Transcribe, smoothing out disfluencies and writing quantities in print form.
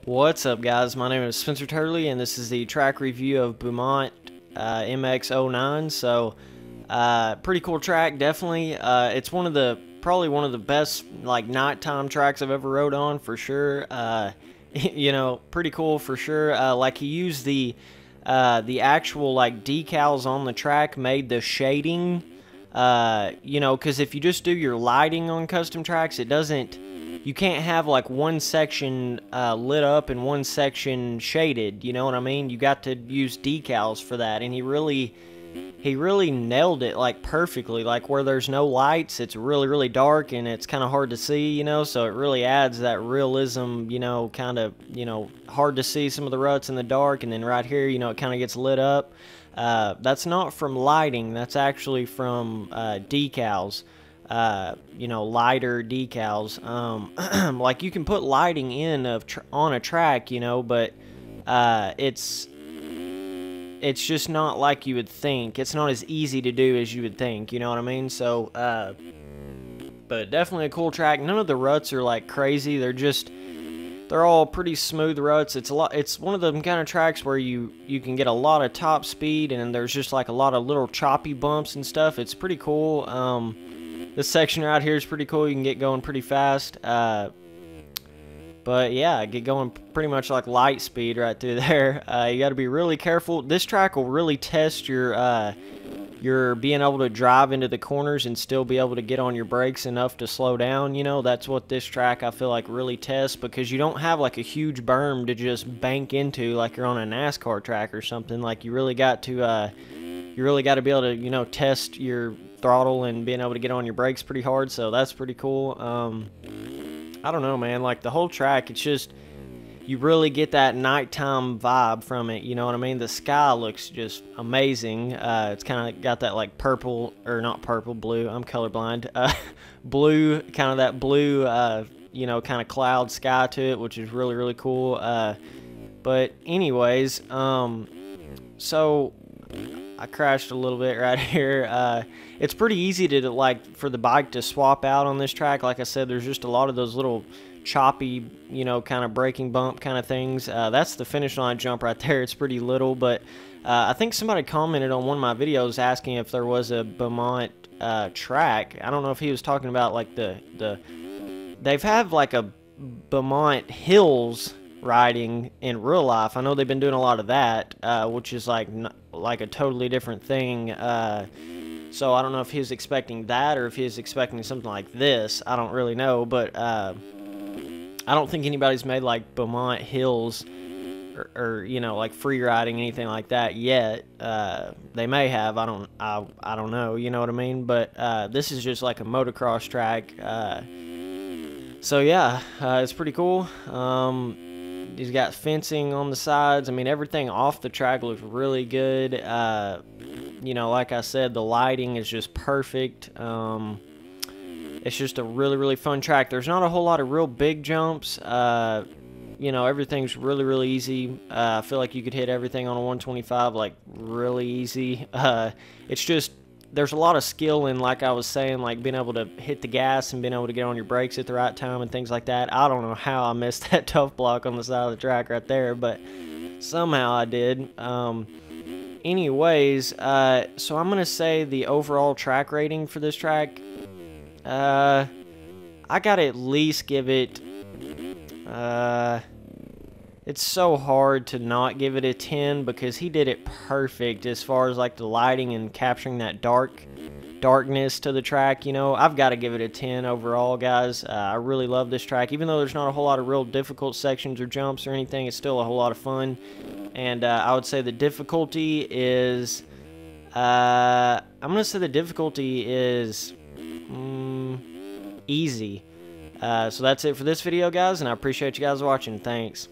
What's up, guys? My name is Spencer Turley, and this is the track review of Beaumont MX-09. So, pretty cool track, definitely. It's probably one of the best like nighttime tracks I've ever rode on for sure. You know, pretty cool for sure. Like he used the actual like decals on the track, made the shading. You know, because if you just do your lighting on custom tracks, you can't have like one section lit up and one section shaded, you know what I mean? You got to use decals for that, and he really nailed it like perfectly. Like where there's no lights, it's really dark and it's kind of hard to see, you know, so it really adds that realism, you know, kind of, you know, hard to see some of the ruts in the dark, and then right here, you know, it kind of gets lit up. That's not from lighting, that's actually from decals. You know, lighter decals. Like you can put lighting in on a track, you know, but it's just not like you would think. It's not as easy to do as you would think, you know what I mean? So, but definitely a cool track. None of the ruts are like crazy. They're all pretty smooth ruts. It's one of them kind of tracks where you can get a lot of top speed, and there's just like a lot of little choppy bumps and stuff. It's pretty cool. This section right here is pretty cool. You can get going pretty fast. But yeah, get going pretty much like light speed right through there. You got to be really careful. This track will really test your being able to drive into the corners and still be able to get on your brakes enough to slow down. You know, that's what this track I feel like really tests, because you don't have like a huge berm to just bank into like you're on a NASCAR track or something. Like you really got to be able to, you know, test your throttle and being able to get on your brakes pretty hard. So that's pretty cool. I don't know, man, like the whole track, it's just, you really get that nighttime vibe from it, you know what I mean? The sky looks just amazing. It's kind of got that like purple, or not purple, blue, I'm colorblind, blue, kind of that blue, you know, kind of cloud sky to it, which is really cool. But anyways, so I crashed a little bit right here. It's pretty easy to like for the bike to swap out on this track. Like I said, there's just a lot of those little choppy, you know, kind of braking bump kind of things. That's the finish line jump right there. It's pretty little, but I think somebody commented on one of my videos asking if there was a Beaumont track. I don't know if he was talking about like they've had like a Beaumont Hills riding in real life. I know they've been doing a lot of that, which is like a totally different thing. So I don't know if he was expecting that or if he was expecting something like this. I don't really know, but I don't think anybody's made like Beaumont Hills or you know, like free riding, anything like that yet. They may have. I don't know. You know what I mean? But this is just like a motocross track. So yeah, it's pretty cool. He's got fencing on the sides. I mean, everything off the track looks really good. You know, like I said, the lighting is just perfect. It's just a really fun track. There's not a whole lot of real big jumps. You know, everything's really easy. I feel like you could hit everything on a 125 like really easy. It's just, there's a lot of skill in, like I was saying, like being able to hit the gas and being able to get on your brakes at the right time and things like that. I don't know how I missed that tough block on the side of the track right there, but somehow I did. Anyways, so I'm gonna say the overall track rating for this track, I gotta at least give it, it's so hard to not give it a 10 because he did it perfect as far as like the lighting and capturing that darkness to the track. You know, I've got to give it a 10 overall, guys. I really love this track. Even though there's not a whole lot of real difficult sections or jumps or anything, it's still a whole lot of fun. And I would say the difficulty is, I'm going to say the difficulty is easy. So that's it for this video, guys, and I appreciate you guys watching. Thanks.